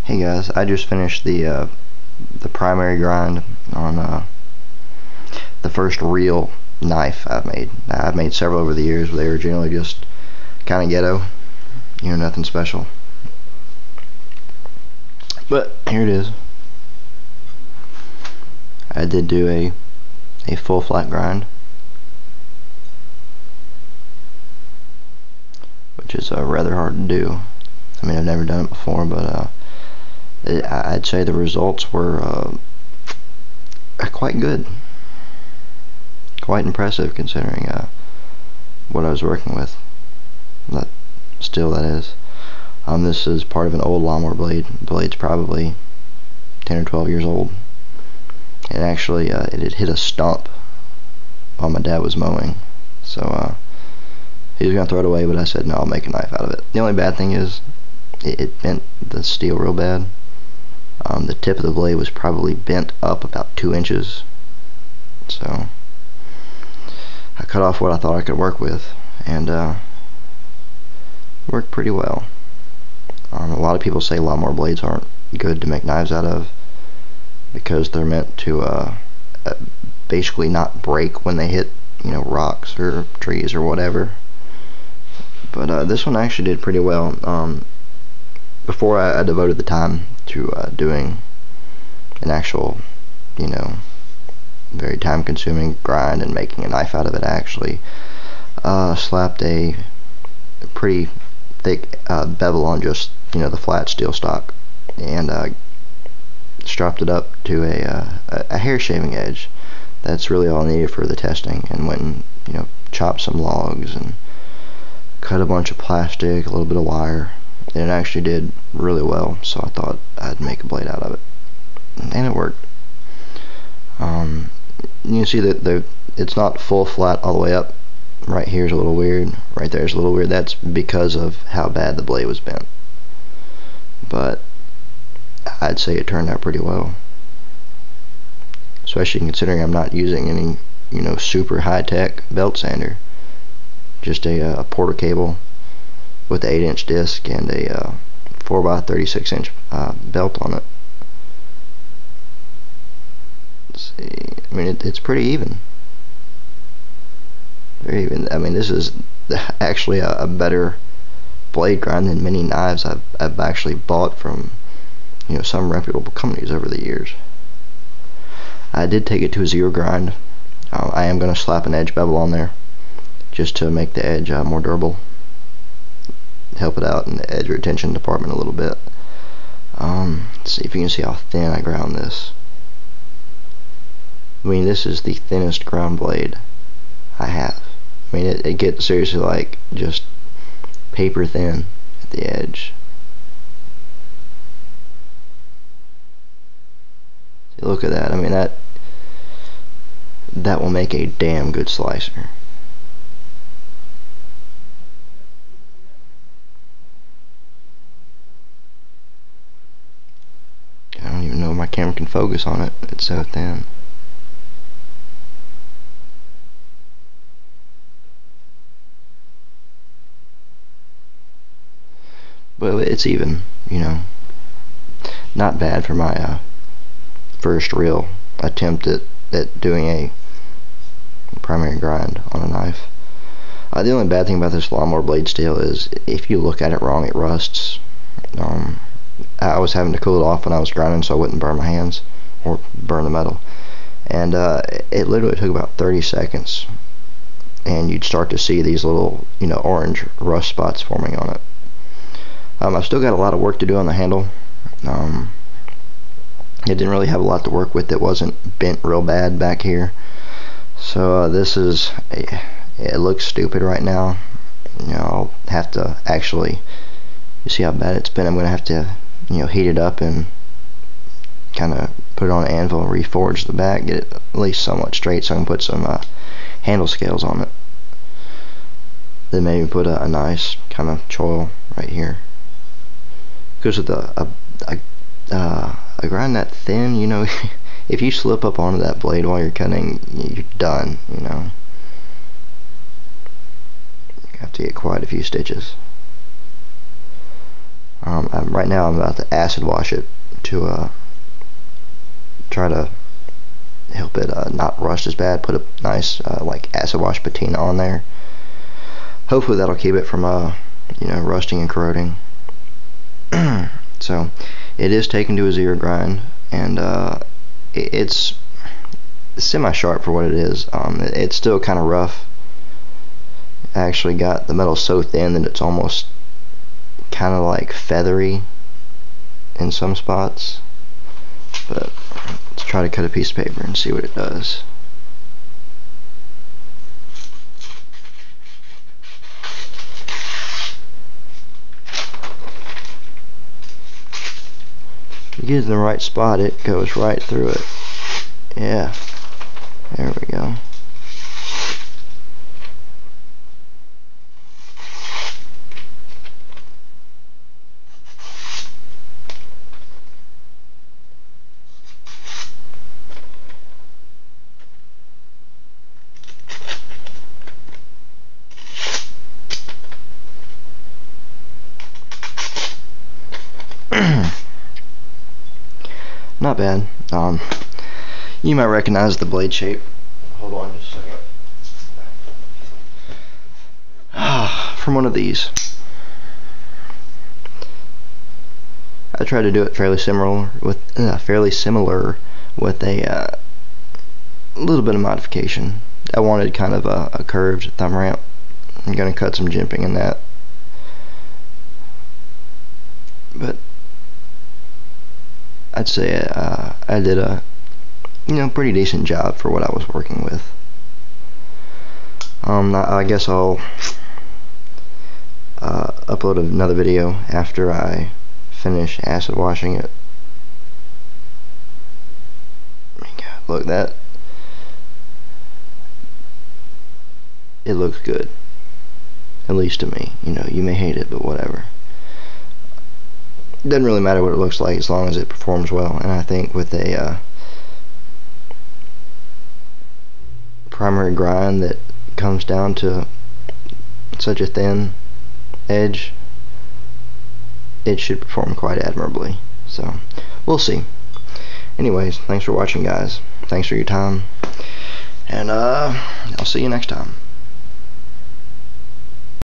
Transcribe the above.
Hey guys, I just finished the primary grind on the first real knife I've made. I've made several over the years, but they were generally just kind of ghetto, nothing special. But here it is. I did do a full flat grind, which is rather hard to do. I mean, I've never done it before, but I'd say the results were quite good, quite impressive considering what I was working with. That is. This is part of an old lawnmower blade. The blade's probably 10 or 12 years old. And actually, it had hit a stump while my dad was mowing. So he was gonna throw it away, but I said no, I'll make a knife out of it. The only bad thing is it bent the steel real bad. The tip of the blade was probably bent up about 2 inches, so I cut off what I thought I could work with, and worked pretty well. A lot of people say lawnmower blades aren't good to make knives out of because they're meant to basically not break when they hit rocks or trees or whatever, but this one actually did pretty well. Before I devoted the time to doing an actual, very time-consuming grind and making a knife out of it, I actually slapped a pretty thick bevel on just, the flat steel stock, and stropped it up to a hair shaving edge. That's really all I needed for the testing, and went and, chopped some logs and cut a bunch of plastic, a little bit of wire. And it actually did really well, so I thought I'd make a blade out of it, and it worked. You can see that it's not full flat all the way up. Right here's a little weird, right there's a little weird. That's because of how bad the blade was bent, but I'd say it turned out pretty well, especially considering I'm not using any super high-tech belt sander, just a Porter cable with an 8-inch disc and a 4x36-inch belt on it. Let's see. I mean, it's pretty even. Very even. I mean, this is actually a better blade grind than many knives I've actually bought from some reputable companies over the years. I did take it to a zero grind. I am going to slap an edge bevel on there just to make the edge more durable, help it out in the edge retention department a little bit. Let's see if you can see how thin I ground this. I mean, this is the thinnest ground blade I have. I mean, it gets seriously like just paper thin at the edge. See, look at that. I mean, that will make a damn good slicer. I don't even know if my camera can focus on it. It's so thin. But it's even, not bad for my first real attempt at doing a primary grind on a knife. The only bad thing about this lawnmower blade steel is if you look at it wrong, it rusts. I was having to cool it off when I was grinding so I wouldn't burn my hands or burn the metal, and it literally took about 30 seconds and you'd start to see these little orange rust spots forming on it. I've still got a lot of work to do on the handle. It didn't really have a lot to work with. It wasn't bent real bad back here, so it looks stupid right now. I'll have to actually, you see how bad it's been, I'm going to have to heat it up and kind of put it on an anvil and reforge the back, get it at least somewhat straight so I can put some handle scales on it. Then maybe put a nice kind of choil right here. Because with a grind that thin, if you slip up onto that blade while you're cutting, you're done. You have to get quite a few stitches. Right now I'm about to acid wash it to try to help it not rust as bad. Put a nice like acid wash patina on there. Hopefully that'll keep it from rusting and corroding. So it is taken to a 0 grind, and it's semi-sharp for what it is. It's still kind of rough. I actually got the metal so thin that it's almost kind of like feathery in some spots. But let's try to cut a piece of paper and see what it does. If you get it in the right spot, it goes right through it. Yeah, there we go. Not bad. You might recognize the blade shape. Hold on just a second. From one of these. I tried to do it fairly similar with a little bit of modification. I wanted kind of a curved thumb ramp. I'm gonna cut some jimping in that, but I'd say I did a pretty decent job for what I was working with. I guess I'll upload another video after I finish acid washing it. Look, that it looks good, at least to me. You may hate it, but whatever. Doesn't really matter what it looks like as long as it performs well. And I think with a primary grind that comes down to such a thin edge, it should perform quite admirably. So we'll see. Anyways, thanks for watching, guys. Thanks for your time, and I'll see you next time.